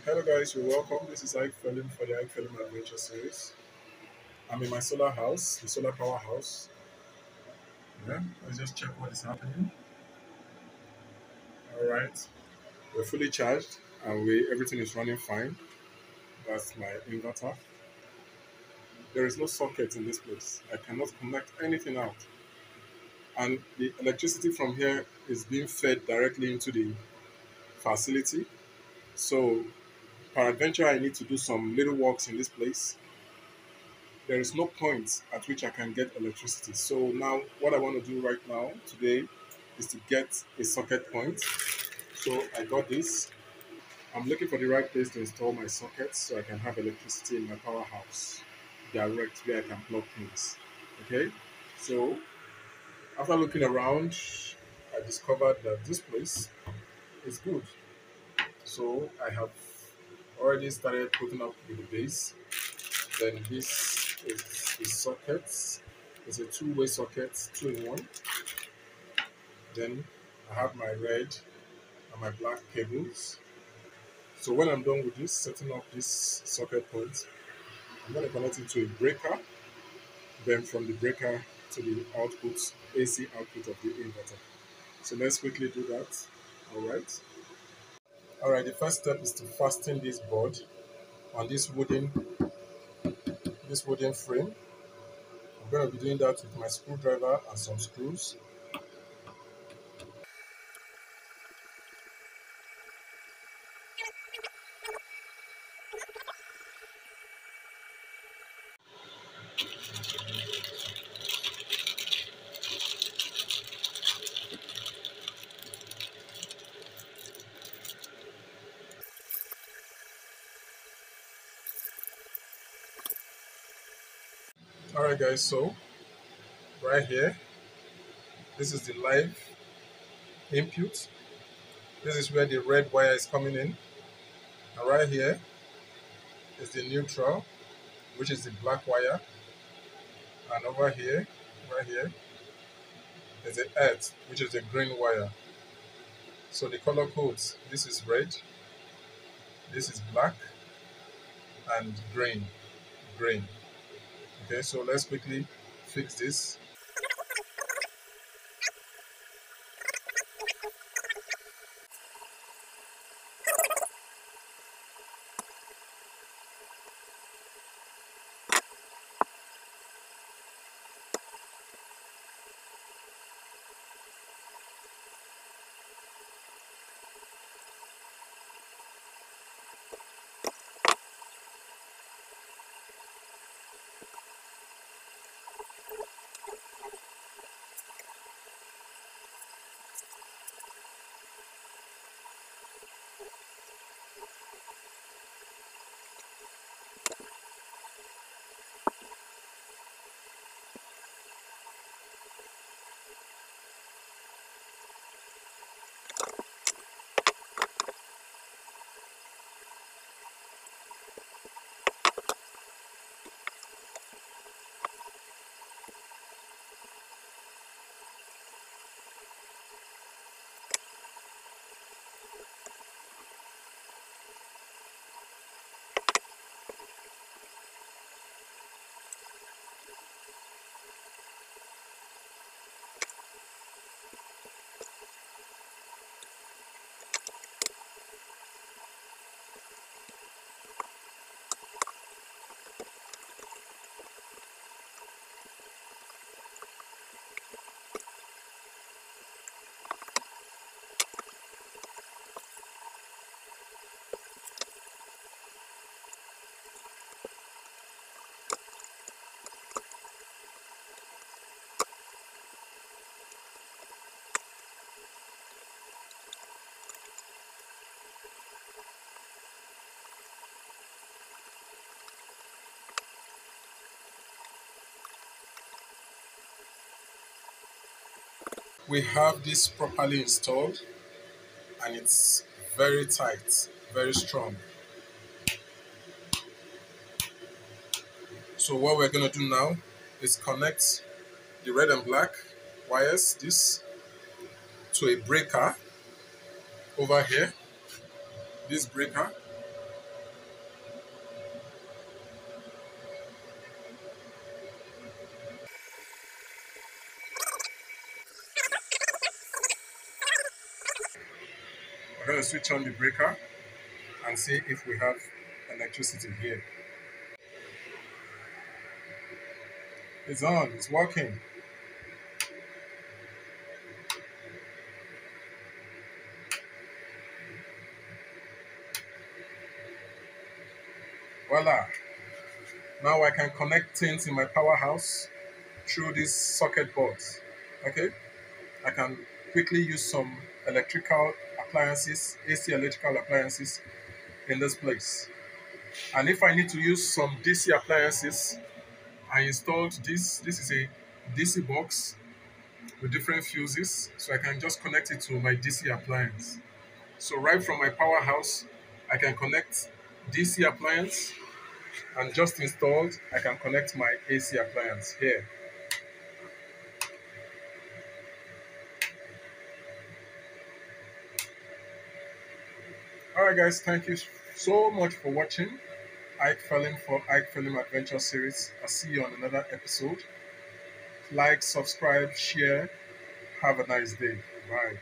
Hello guys, you're welcome. This is Ike Film for the Ike Film Adventure Series. I'm in my solar house, the solar power house. Yeah, let's just check what is happening. Alright. We're fully charged and we everything is running fine. That's my inverter. There is no socket in this place. I cannot connect anything out. And the electricity from here is being fed directly into the facility. So peradventure I need to do some little works in this place. There is no point at which I can get electricity. So now what I want to do right now today is to get a socket point. So I got this. I'm looking for the right place to install my sockets so I can have electricity in my powerhouse direct where I can plug things. Okay? So after looking around, I discovered that this place is good. So I have already started putting up with the base. Then this is the sockets. It's a two-way socket, two in one. Then I have my red and my black cables. So when I'm done with this, setting up this socket point, I'm going to connect it to a breaker. Then from the breaker to the output, AC output of the inverter. So let's quickly do that. All right. All right. The first step is to fasten this board on this wooden frame. I'm going to be doing that with my screwdriver and some screws. All right, guys. So right here, this is the live input. This is where the red wire is coming in. And right here is the neutral, which is the black wire. And over here, right here, is the earth, which is the green wire. So the color codes, this is red, this is black, and green. Green. Okay, so let's quickly fix this. We have this properly installed and it's very tight, very strong. So what we're going to do now is connect the red and black wires, this, to a breaker over here, this breaker. switch on the breaker and see if we have electricity here. It's on, it's working. Voila. Now I can connect things in my powerhouse through these socket boards. Okay? I can quickly use some electrical appliances, AC electrical appliances in this place. And if I need to use some DC appliances, I installed this. This is a DC box with different fuses, so I can just connect it to my DC appliance. So right from my powerhouse, I can connect DC appliance, and just installed, I can connect my AC appliance here. All right, guys, thank you so much for watching Ike Film for Ike Film Adventure Series. I'll see you on another episode. Like, subscribe, share. Have a nice day. Bye.